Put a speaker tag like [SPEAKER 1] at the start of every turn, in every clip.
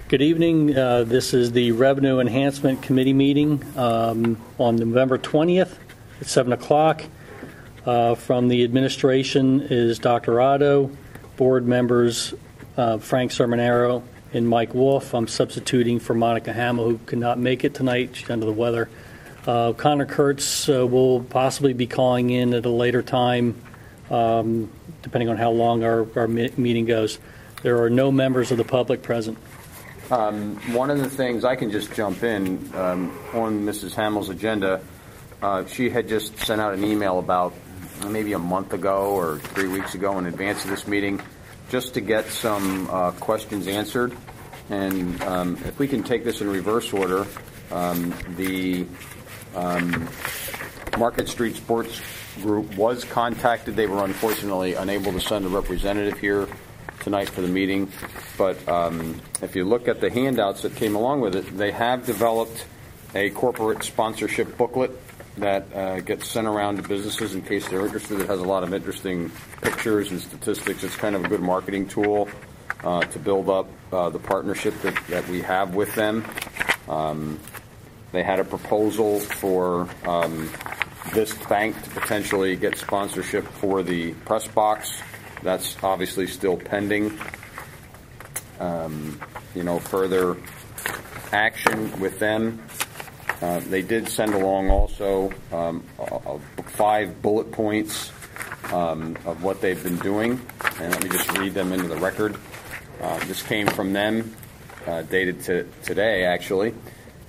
[SPEAKER 1] Good evening. This is the Revenue Enhancement Committee meeting on November 20th at 7 o'clock. From the administration is Dr. Otto, board members Frank Sermonero and Mike Wolf. I'm substituting for Monica Hamill, who could not make it tonight. She's under the weather. Connor Kurtz will possibly be calling in at a later time, depending on how long our meeting goes. There are no members of the public present.
[SPEAKER 2] One of the things, I can just jump in, on Mrs. Hamill's agenda, she had just sent out an email about maybe a month ago or 3 weeks ago in advance of this meeting, just to get some questions answered. And if we can take this in reverse order, the Market Street Sports Group was contacted. They were unfortunately unable to send a representative here tonight for the meeting, but if you look at the handouts that came along with it, they have developed a corporate sponsorship booklet that gets sent around to businesses in case they're interested. It has a lot of interesting pictures and statistics. It's kind of a good marketing tool to build up the partnership that we have with them. They had a proposal for this bank to potentially get sponsorship for the press box. That's obviously still pending. Further action with them. They did send along also 5 bullet points of what they've been doing, and let me just read them into the record. This came from them, dated today, actually.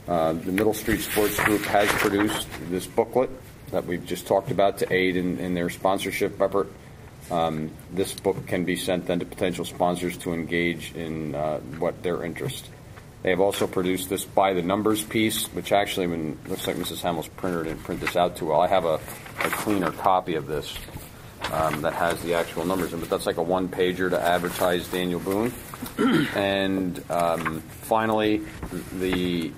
[SPEAKER 2] The Middle Street Sports Group has produced this booklet that we've just talked about to aid in their sponsorship effort. This book can be sent then to potential sponsors to engage in what their interest. They have also produced this by the numbers piece, which actually, looks like Mrs. Hamill's printer didn't print this out too well. I have a cleaner copy of this that has the actual numbers in, but that's like a one-pager to advertise Daniel Boone. And finally, the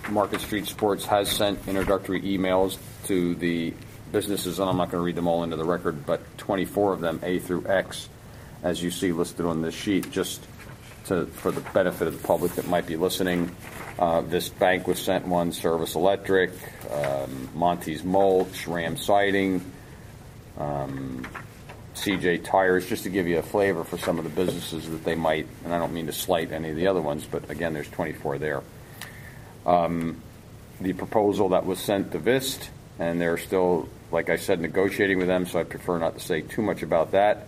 [SPEAKER 2] Market Street Sports has sent introductory emails to the businesses, and I'm not going to read them all into the record, but 24 of them, A through X, as you see listed on this sheet, just for the benefit of the public that might be listening. This bank was sent one, Service Electric, Monty's Mulch, Ram Siding, CJ Tires, just to give you a flavor for some of the businesses that they might, and I don't mean to slight any of the other ones, but again, there's 24 there. The proposal that was sent to VIST, and they're still, like I said, negotiating with them, so I prefer not to say too much about that.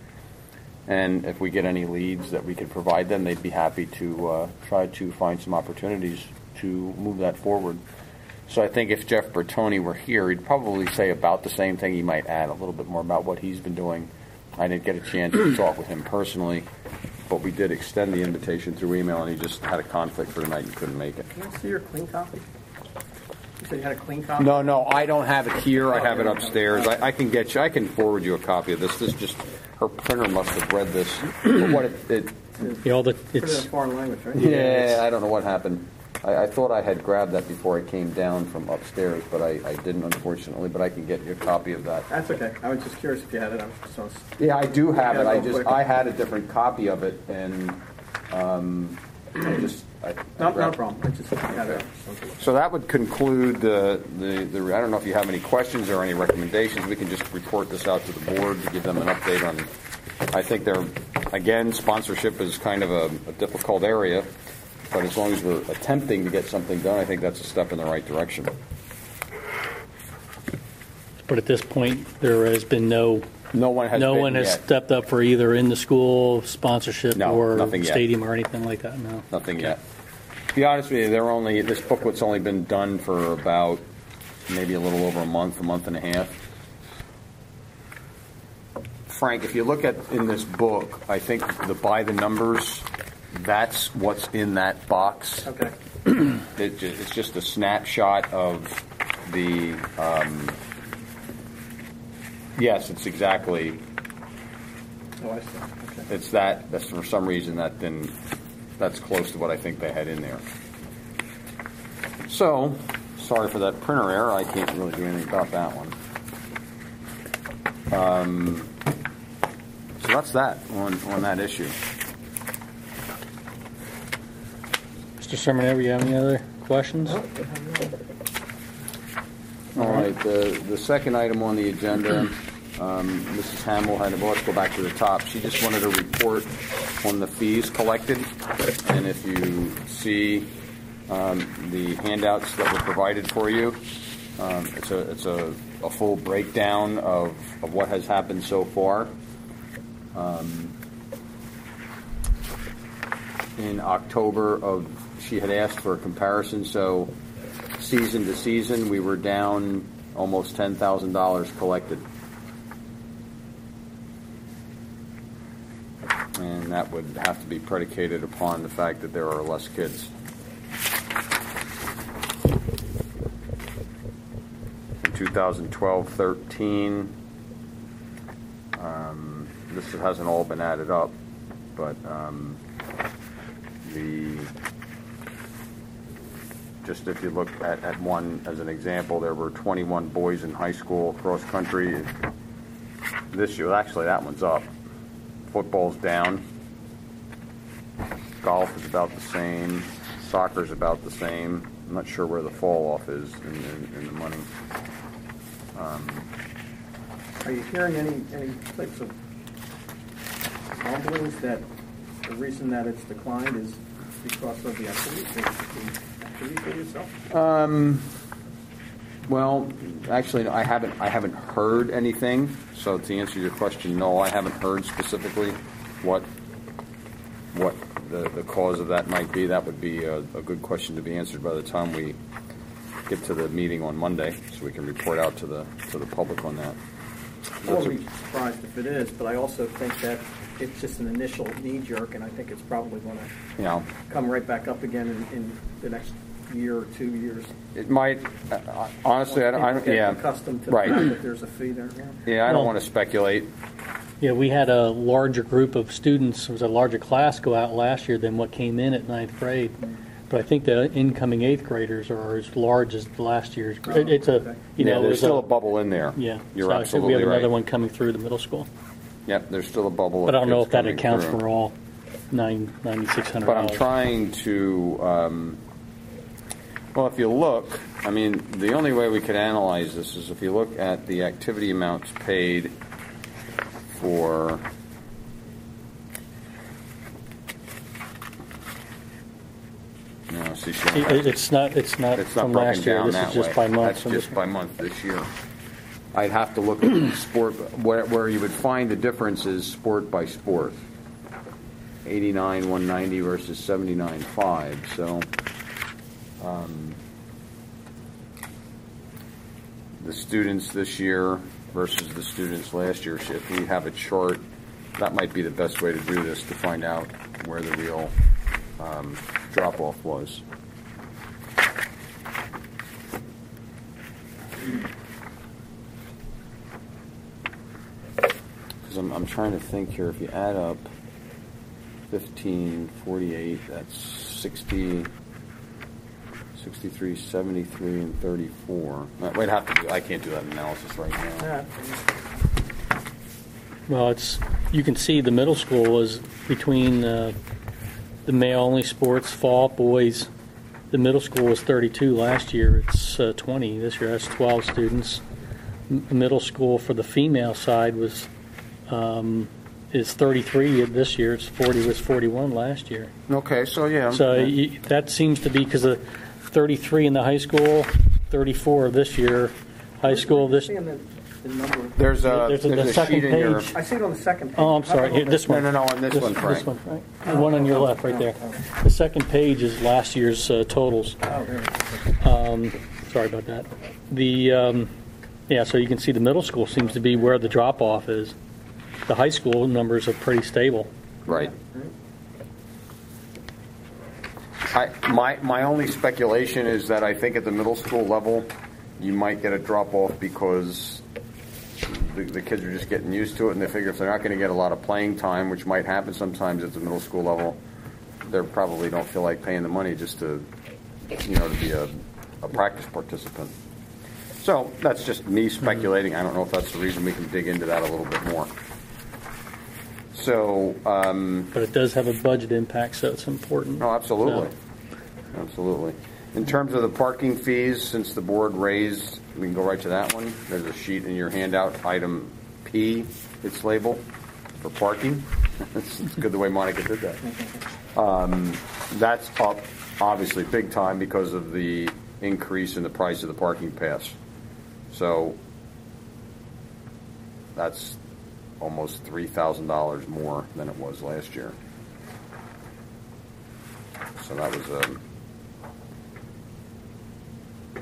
[SPEAKER 2] And if we get any leads that we could provide them, they'd be happy to try to find some opportunities to move that forward. So I think if Jeff Bertoni were here, he'd probably say about the same thing. He might add a little bit more about what he's been doing. I didn't get a chance to talk with him personally, but we did extend the invitation through email, and he just had a conflict for tonight and couldn't make it.
[SPEAKER 3] Can I see your clean copy? You said you had a clean copy?
[SPEAKER 2] No, I don't have it here. I have it upstairs. I can get you. I can forward you a copy of this. This just, her printer must have read this. What it's
[SPEAKER 3] in a foreign language, right?
[SPEAKER 2] Yeah, I don't know what happened. I thought I had grabbed that before I came down from upstairs, but I didn't, unfortunately. But I can get you a copy of that.
[SPEAKER 3] That's okay. I was just curious if you had it.
[SPEAKER 2] Yeah, I do have it. I had a different copy of it, and
[SPEAKER 3] no problem. I just had it.
[SPEAKER 2] So that would conclude the. I don't know if you have any questions or any recommendations. We can just report this out to the board to give them an update on. I think sponsorship is kind of a difficult area. But as long as we're attempting to get something done, I think that's a step in the right direction.
[SPEAKER 1] But at this point, there has been no one has stepped up for either in the school sponsorship or stadium or anything like that. No,
[SPEAKER 2] nothing yet. To be honest with you, this booklet's only been done for about maybe a little over a month and a half. Frank, if you look in this book, I think by the numbers. That's what's in that box.
[SPEAKER 3] Okay.
[SPEAKER 2] It's just a snapshot of the. Yes, it's exactly.
[SPEAKER 3] Oh, I see. Okay.
[SPEAKER 2] It's that. That's for some reason that's close to what I think they had in there. So, sorry for that printer error. I can't really do anything about that one. So that's that on that issue.
[SPEAKER 1] Mr. Sermonette, you have any other questions?
[SPEAKER 2] All right, the second item on the agenda, Mrs. Hamill had, well, let's go back to the top. She just wanted a report on the fees collected. And if you see the handouts that were provided for you, it's a full breakdown of what has happened so far. In October she had asked for a comparison, so season to season, we were down almost $10,000 collected. And that would have to be predicated upon the fact that there are less kids. In 2012-13, this hasn't all been added up, but just if you look at one as an example, there were 21 boys in high school cross country this year. Actually, that one's up. Football's down. Golf is about the same. Soccer's about the same. I'm not sure where the fall off is in the money.
[SPEAKER 3] Are you hearing any types of rumblings that the reason that it's declined is because of the activity for yourself?
[SPEAKER 2] Well, actually, I haven't heard anything. So to answer your question, no, I haven't heard specifically what the cause of that might be. That would be a good question to be answered by the time we get to the meeting on Monday, so we can report out to the public on that.
[SPEAKER 3] I won't be surprised if it is, but I also think that it's just an initial knee jerk, and I think it's probably going to come right back up again in the next year or 2 years.
[SPEAKER 2] It might. Honestly, I don't.
[SPEAKER 3] Get accustomed to the fact that there's a fee there.
[SPEAKER 2] Yeah, I don't want to speculate.
[SPEAKER 1] Yeah, we had a larger group of students. It was a larger class go out last year than what came in at ninth grade. But I think the incoming eighth graders are as large as last year's. It's a
[SPEAKER 2] there's still a bubble in there.
[SPEAKER 1] Yeah,
[SPEAKER 2] you're
[SPEAKER 1] so
[SPEAKER 2] absolutely
[SPEAKER 1] we have
[SPEAKER 2] right.
[SPEAKER 1] another one coming through the middle school.
[SPEAKER 2] Yep, there's still a bubble.
[SPEAKER 1] But I don't know if that accounts for all $9,600.
[SPEAKER 2] But I'm trying to. Well, if you look, I mean, the only way we could analyze this is if you look at the activity amounts paid for. No, see,
[SPEAKER 1] it's not from last year. This is just by month.
[SPEAKER 2] That's just by month this year. I'd have to look at sport where you would find the difference is sport by sport. 89,190 versus 79,5. So the students this year versus the students last year. If we have a chart, that might be the best way to do this to find out where the real drop-off was. Because I'm trying to think here. If you add up 15, 48, that's 60, 63, 73, and 34. We'd have to do. I can't do that analysis right now.
[SPEAKER 1] Well, you can see the middle school was between the male-only sports, fall, boys. The middle school was 32 last year. It's 20 this year. That's 12 students. Middle school for the female side is 33 this year. It's 41 last year.
[SPEAKER 2] Okay, so yeah.
[SPEAKER 1] So that seems to be because of 33 in the high school, 34 this year. High school this.
[SPEAKER 2] There's a
[SPEAKER 1] second
[SPEAKER 2] sheet in your.
[SPEAKER 3] I see it on the second page.
[SPEAKER 1] Oh, I'm sorry. Here, this one.
[SPEAKER 2] No, on this one, Frank.
[SPEAKER 1] This one, Frank. The one on your left, right there. The second page is last year's totals.
[SPEAKER 3] Oh, there.
[SPEAKER 1] Sorry about that. So you can see the middle school seems to be where the drop-off is. The high school numbers are pretty stable.
[SPEAKER 2] Right. My only speculation is that I think at the middle school level, you might get a drop-off because the kids are just getting used to it, and they figure if they're not going to get a lot of playing time, which might happen sometimes at the middle school level, they probably don't feel like paying the money just to be a practice participant. So that's just me speculating. I don't know if that's the reason. We can dig into that a little bit more. So,
[SPEAKER 1] but it does have a budget impact, so it's important.
[SPEAKER 2] Oh, absolutely. absolutely. In terms of the parking fees, since the board raised, we can go right to that one. There's a sheet in your handout, item P, it's labeled, for parking. It's good the way Monica did that. That's up, obviously, big time because of the increase in the price of the parking pass. So that's almost $3,000 more than it was last year. So that was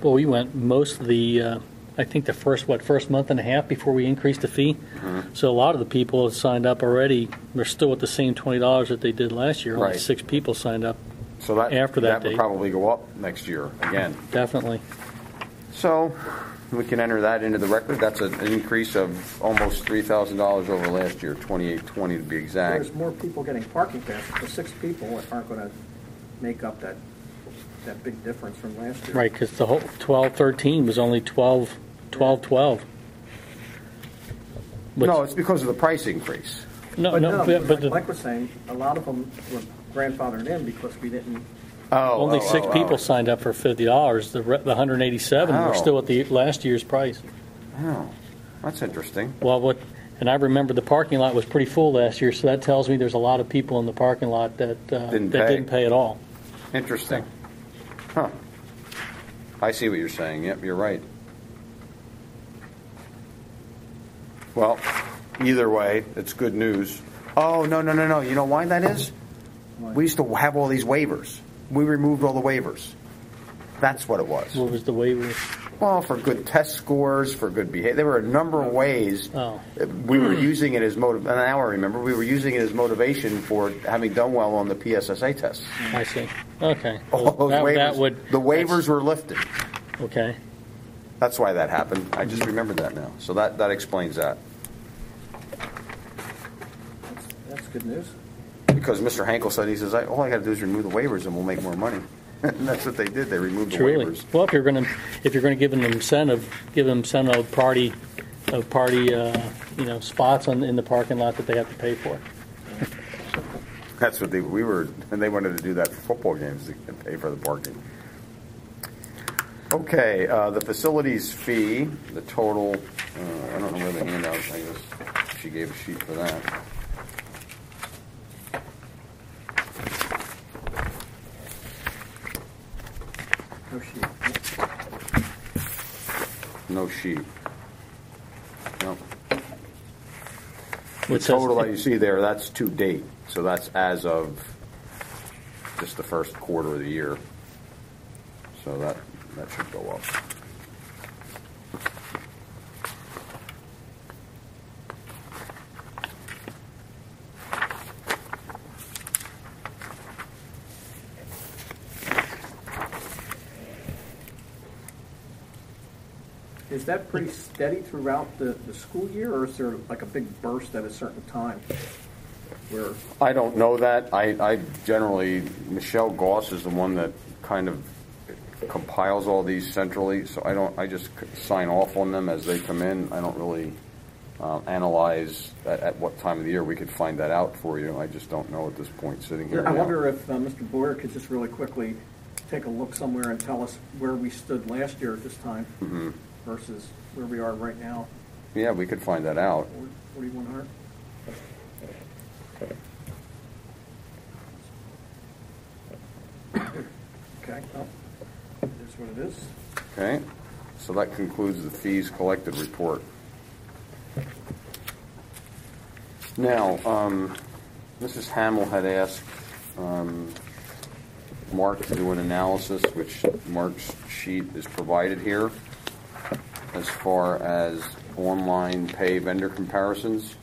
[SPEAKER 1] Well, we went most of the, I think the first month and a half before we increased the fee.
[SPEAKER 2] Mm-hmm.
[SPEAKER 1] So a lot of the people have signed up already. They're still at the same $20 that they did last year. Only
[SPEAKER 2] Right.
[SPEAKER 1] 6 people signed up.
[SPEAKER 2] so that
[SPEAKER 1] After that
[SPEAKER 2] would
[SPEAKER 1] date.
[SPEAKER 2] probably go up next year again.
[SPEAKER 1] Definitely.
[SPEAKER 2] So we can enter that into the record. That's an increase of almost $3,000 over last year, 2820 to be exact.
[SPEAKER 3] There's more people getting parking passes. The 6 people aren't going to make up that big difference from last year.
[SPEAKER 1] Right, because the whole 12-13 was only 12-12.
[SPEAKER 2] No, it's because of the price increase.
[SPEAKER 1] But
[SPEAKER 3] Like we're saying, a lot of them were grandfathered in because we didn't.
[SPEAKER 1] only 6 people signed up for $50. The 187 were still at the last year's price.
[SPEAKER 2] Oh, that's interesting.
[SPEAKER 1] Well, and I remember the parking lot was pretty full last year, so that tells me there's a lot of people in the parking lot that didn't pay at all.
[SPEAKER 2] Interesting. Huh. I see what you're saying. Yep, you're right. Well, either way, it's good news. Oh, no. You know why that is?
[SPEAKER 3] Why?
[SPEAKER 2] We used to have all these waivers. We removed all the waivers. That's what it was.
[SPEAKER 1] What was the waiver?
[SPEAKER 2] Well, for good test scores, for good behavior. There were a number of ways we were using it as motive. And now I remember we were using it as motivation for having done well on the PSSA tests.
[SPEAKER 1] I see. Okay.
[SPEAKER 2] All those waivers, the waivers were lifted.
[SPEAKER 1] Okay.
[SPEAKER 2] That's why that happened. I just remembered that now. So that explains that.
[SPEAKER 3] That's good news.
[SPEAKER 2] Because Mr. Hankel said, he says, all I got to do is remove the waivers and we'll make more money. And that's what they did. They removed the waivers.
[SPEAKER 1] Well, if you're going to give them incentive, of party spots in the parking lot that they have to pay for.
[SPEAKER 2] That's what they wanted to do that for football games to pay for the parking. Okay, the facilities fee, the total. I don't know where the handout is. I guess she gave a sheet for that.
[SPEAKER 3] No sheet.
[SPEAKER 2] No sheet. No. The
[SPEAKER 1] Which
[SPEAKER 2] total that you see there, that's to date. So that's as of just the first quarter of the year. So that should go up.
[SPEAKER 3] Is that pretty steady throughout the school year, or is there like a big burst at a certain time? Where
[SPEAKER 2] I don't know that. I generally, Michelle Goss is the one that kind of compiles all these centrally, so I just sign off on them as they come in. I don't really analyze at what time of the year. We could find that out for you. I just don't know at this point sitting here.
[SPEAKER 3] I wonder if Mr. Boyer could just really quickly take a look somewhere and tell us where we stood last year at this time versus where we are right now.
[SPEAKER 2] Yeah, we could find that out.
[SPEAKER 3] 4100. Okay, well, it is what it is.
[SPEAKER 2] Okay, so that concludes the fees collected report. Now, Mrs. Hamill had asked Mark to do an analysis, which Mark's sheet is provided here, as far as online pay vendor comparisons.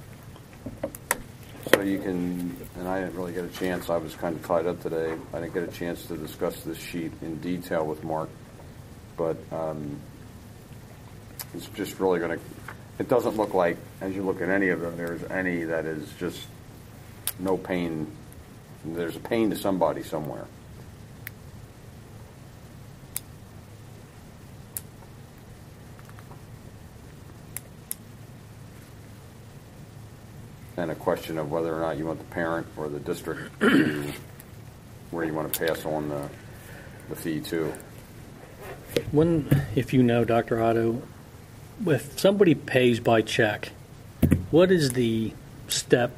[SPEAKER 2] So you can, and I didn't really get a chance, I was kind of tied up today, I didn't get a chance to discuss this sheet in detail with Mark, but it's just really going to, it doesn't look like, as you look at any of them, there's any that is just no pain, there's a pain to somebody somewhere. And a question of whether or not you want the parent or the district to, where you want to pass on the fee too.
[SPEAKER 1] If you know, Dr. Otto, if somebody pays by check, what is the step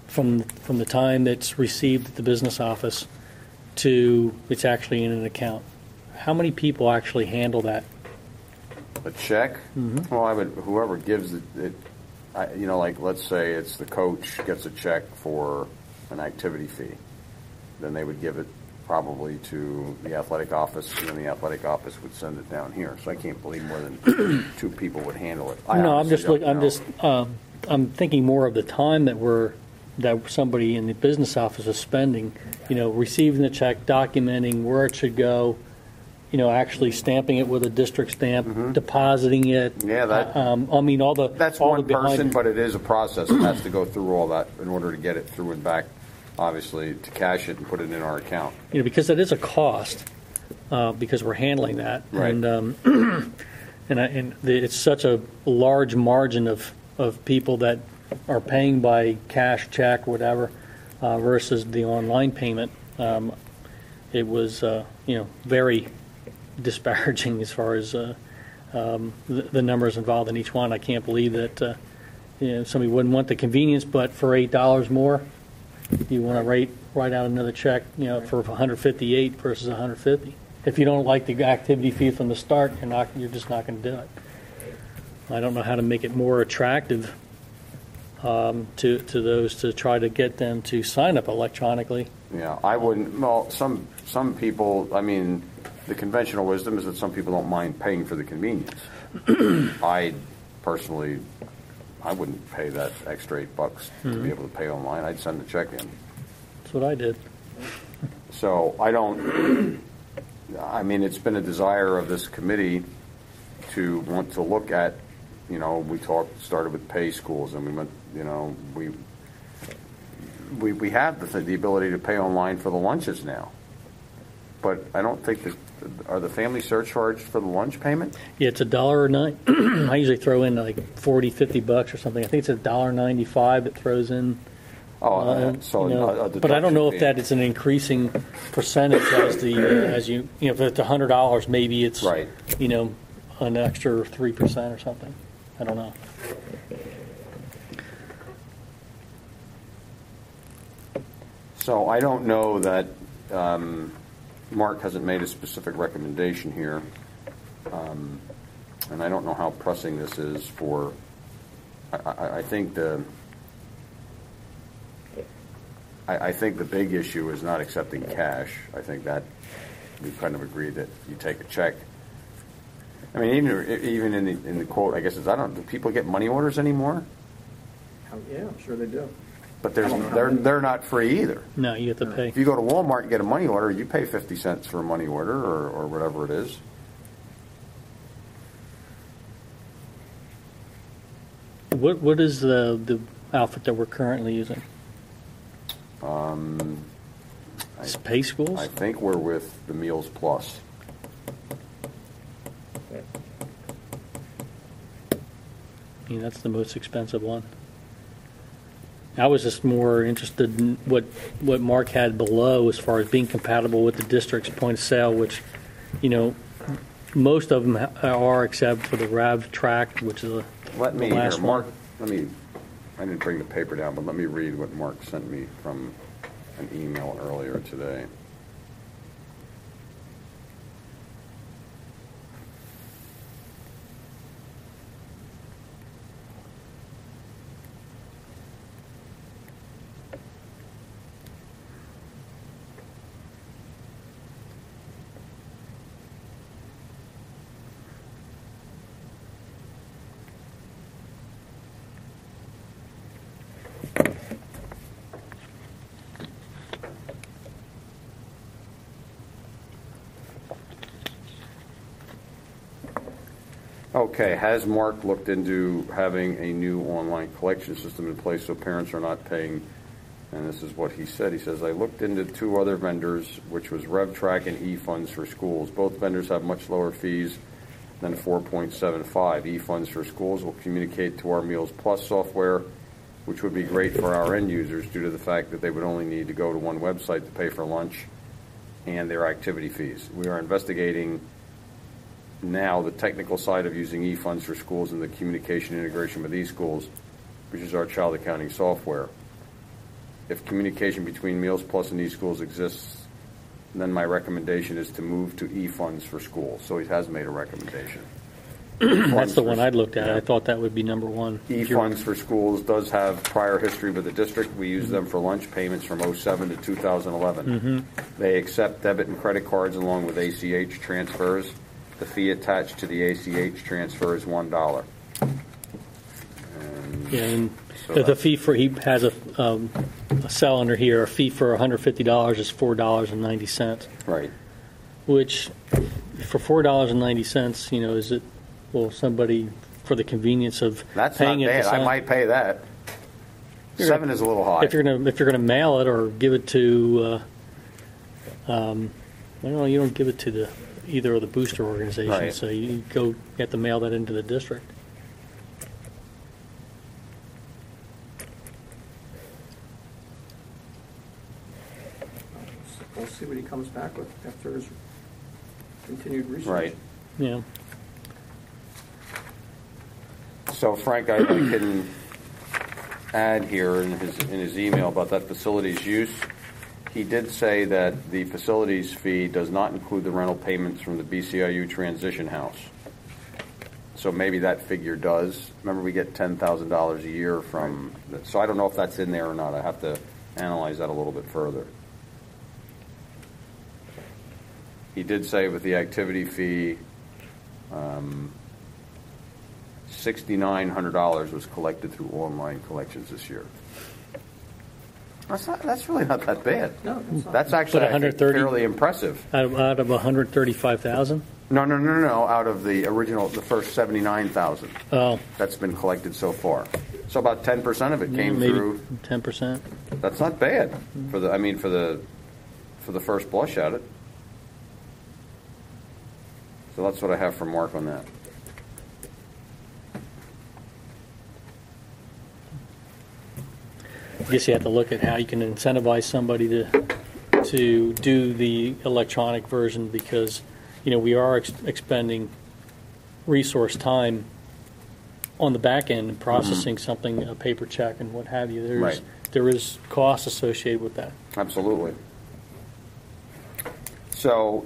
[SPEAKER 1] from the time it's received at the business office to it's actually in an account? How many people actually handle that?
[SPEAKER 2] A check? Mm-hmm. Well, whoever gives it, like let's say it's the coach gets a check for an activity fee, then they would give it probably to the athletic office, and then the athletic office would send it down here. So I can't believe more than 2 people would handle it.
[SPEAKER 1] I'm thinking more of the time that somebody in the business office is spending, receiving the check, documenting where it should go, actually stamping it with a district stamp, mm-hmm. depositing it.
[SPEAKER 2] Yeah, that's
[SPEAKER 1] all
[SPEAKER 2] one
[SPEAKER 1] the
[SPEAKER 2] person, but it is a process. It has to go through all that in order to get it through and back, obviously, to cash it and put it in our account.
[SPEAKER 1] Because it is a cost, because we're handling that,
[SPEAKER 2] right.
[SPEAKER 1] And it's such a large margin of people that are paying by cash, check, whatever, versus the online payment. It was very disparaging as far as the numbers involved in each one. I can't believe that somebody wouldn't want the convenience, but for $8 more, you want to write out another check, for 158 versus 150. If you don't like the activity fee from the start, you're just not going to do it. I don't know how to make it more attractive to those to try to get them to sign up electronically.
[SPEAKER 2] Yeah, I wouldn't. Well, some people. I mean, the conventional wisdom is that some people don't mind paying for the convenience. I personally, I wouldn't pay that extra $8
[SPEAKER 1] mm-hmm.
[SPEAKER 2] to be able to pay online. I'd send a check in.
[SPEAKER 1] That's what I did.
[SPEAKER 2] So I don't. I mean, it's been a desire of this committee to want to look at. We started with pay schools, and we went. We have the ability to pay online for the lunches now, but I don't think that are the family surcharged for the lunch payment?
[SPEAKER 1] Yeah, it's $1 a night. I usually throw in like $40-50 or something. I think it's $1.95 that throws in. But I don't know if that is an increasing percentage if it's $100, maybe it's
[SPEAKER 2] right.
[SPEAKER 1] An extra 3% or something. I don't know.
[SPEAKER 2] So I don't know that Mark hasn't made a specific recommendation here, and I don't know how pressing this is for. I think the big issue is not accepting cash. I think that we've kind of agreed that you take a check. I mean, even in the quote, I guess do people get money orders anymore?
[SPEAKER 3] Yeah, I'm sure they do.
[SPEAKER 2] But they're not free either.
[SPEAKER 1] No, you have to pay.
[SPEAKER 2] If you go to Walmart and get a money order, you pay 50 cents for a money order or whatever it is.
[SPEAKER 1] What is the outfit that we're currently using? It's Pay Schools?
[SPEAKER 2] I think we're with the Meals Plus.
[SPEAKER 1] I mean, that's the most expensive one. I was just more interested in what Mark had below as far as being compatible with the district's point of sale, which, most of them are except for the RAV track, which is the last one.
[SPEAKER 2] Mark, I didn't bring the paper down, but let me read what Mark sent me from an email earlier today. Okay, has Mark looked into having a new online collection system in place so parents are not paying? And this is what he said. He says, I looked into 2 other vendors, which was RevTrack and eFunds for Schools. Both vendors have much lower fees than 4.75. eFunds for Schools will communicate to our Meals Plus software, which would be great for our end users due to the fact that they would only need to go to one website to pay for lunch. and their activity fees. We are investigating now the technical side of using e-funds for schools and the communication integration with e-schools, which is our child accounting software. If communication between Meals Plus and e-schools exists, then my recommendation is to move to e-funds for schools. So he has made a recommendation.
[SPEAKER 1] That's the one I looked at. I thought that would be number one.
[SPEAKER 2] E-funds for schools does have prior history with the district. We use them for lunch payments from 2007 to 2011. They accept debit and credit cards along with ACH transfers. The fee attached to the ACH transfer is $1.
[SPEAKER 1] And
[SPEAKER 2] so
[SPEAKER 1] the fee for, he has a cell under here, a fee for $150 is $4.90.
[SPEAKER 2] Right.
[SPEAKER 1] Which, for $4.90, you know, is it, well, somebody, for the convenience of
[SPEAKER 2] That's
[SPEAKER 1] paying
[SPEAKER 2] not
[SPEAKER 1] it.
[SPEAKER 2] bad. I might pay that. $7 is a little high.
[SPEAKER 1] If you're gonna mail it or give it to, well, you don't give it to either of the booster organizations,
[SPEAKER 2] Right.
[SPEAKER 1] so you have to mail that into the district.
[SPEAKER 3] We'll see what he comes back with after his continued research.
[SPEAKER 2] Right.
[SPEAKER 1] Yeah.
[SPEAKER 2] So Frank, I can add here in his email about that facilities use. He did say that the facilities fee does not include the rental payments from the BCIU transition house. So maybe that figure does. Remember, we get $10,000 a year from. So I don't know if that's in there or not. I have to analyze that a little bit further. He did say with the activity fee, $6,900 was collected through online collections this year. That's really not that bad.
[SPEAKER 3] No, that's not.
[SPEAKER 2] That's actually
[SPEAKER 1] But
[SPEAKER 2] I think,
[SPEAKER 1] 130
[SPEAKER 2] fairly impressive.
[SPEAKER 1] Out of 135,000.
[SPEAKER 2] No. Out of the original, the first 79,000
[SPEAKER 1] Oh,
[SPEAKER 2] that's been collected so far. So about 10% of it came
[SPEAKER 1] maybe
[SPEAKER 2] through.
[SPEAKER 1] 10%.
[SPEAKER 2] That's not bad for the. I mean, for the first blush at it. So that's what I have for Mark on that.
[SPEAKER 1] I guess you have to look at how you can incentivize somebody to do the electronic version, because, you know, we are expending resource time on the back end and processing something, a paper check and what have you.
[SPEAKER 2] Right.
[SPEAKER 1] There is cost associated with that.
[SPEAKER 2] Absolutely. So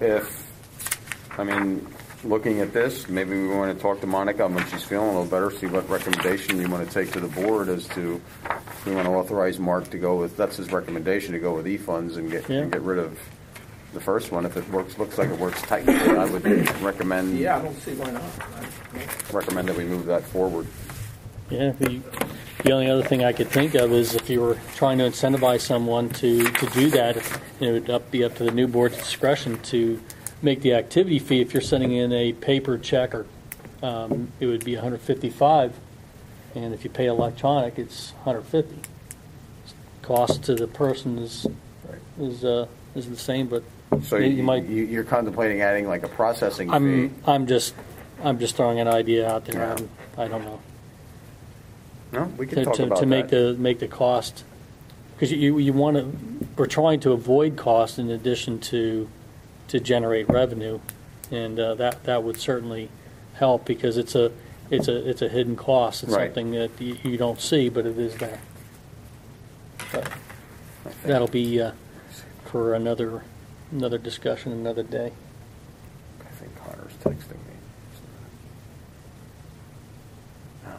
[SPEAKER 2] looking at this, maybe we want to talk to Monica when she's feeling a little better, see what recommendation you want to take to the board as to if we want to authorize Mark to go with, that's his recommendation, to go with e-funds and get rid of the first one. If it looks like it works technically, I would recommend.
[SPEAKER 3] Yeah, I don't see why not.
[SPEAKER 2] Recommend that we move that forward.
[SPEAKER 1] Yeah. The only other thing I could think of is if you were trying to incentivize someone to do that, it would be up to the new board's discretion to make the activity fee. If you're sending in a paper check, or it would be $155, and if you pay electronic, it's $150. Cost to the person is the same, but
[SPEAKER 2] So you're contemplating adding like a processing fee.
[SPEAKER 1] I'm just throwing an idea out there.
[SPEAKER 2] Yeah.
[SPEAKER 1] I don't know.
[SPEAKER 2] No, we can talk about
[SPEAKER 1] to make
[SPEAKER 2] that.
[SPEAKER 1] make the cost, because you want to. We're trying to avoid cost in addition to generate revenue, and that would certainly help, because it's a hidden cost. It's
[SPEAKER 2] Right.
[SPEAKER 1] something that you don't see, but it is there. But that'll be for another discussion another day.
[SPEAKER 2] I think Connor's texting me. No,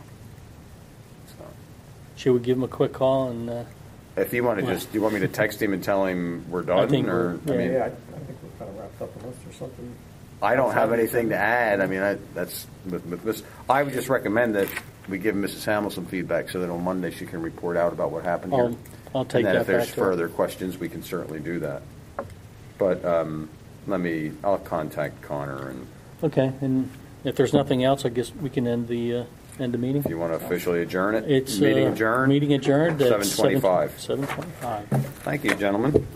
[SPEAKER 2] it's not.
[SPEAKER 1] Should we give him a quick call and?
[SPEAKER 2] If you want to do you want me to text him and tell him we're done?
[SPEAKER 1] I think
[SPEAKER 2] or
[SPEAKER 3] I think we've kind of wrapped up the list or something.
[SPEAKER 2] I don't have anything to add. I mean, that's with this. I would just recommend that we give Mrs. Hamill some feedback so that on Monday she can report out about what happened here.
[SPEAKER 1] I'll take
[SPEAKER 2] and then
[SPEAKER 1] that
[SPEAKER 2] if there's
[SPEAKER 1] back to her.
[SPEAKER 2] further questions, we can certainly do that. But I'll contact Connor, and
[SPEAKER 1] Okay, and if there's nothing else, I guess we can end the meeting.
[SPEAKER 2] if you want to officially adjourn it,
[SPEAKER 1] It's
[SPEAKER 2] meeting adjourned.
[SPEAKER 1] Meeting adjourned at
[SPEAKER 2] 7:25.
[SPEAKER 1] 7:25.
[SPEAKER 2] Thank you, gentlemen.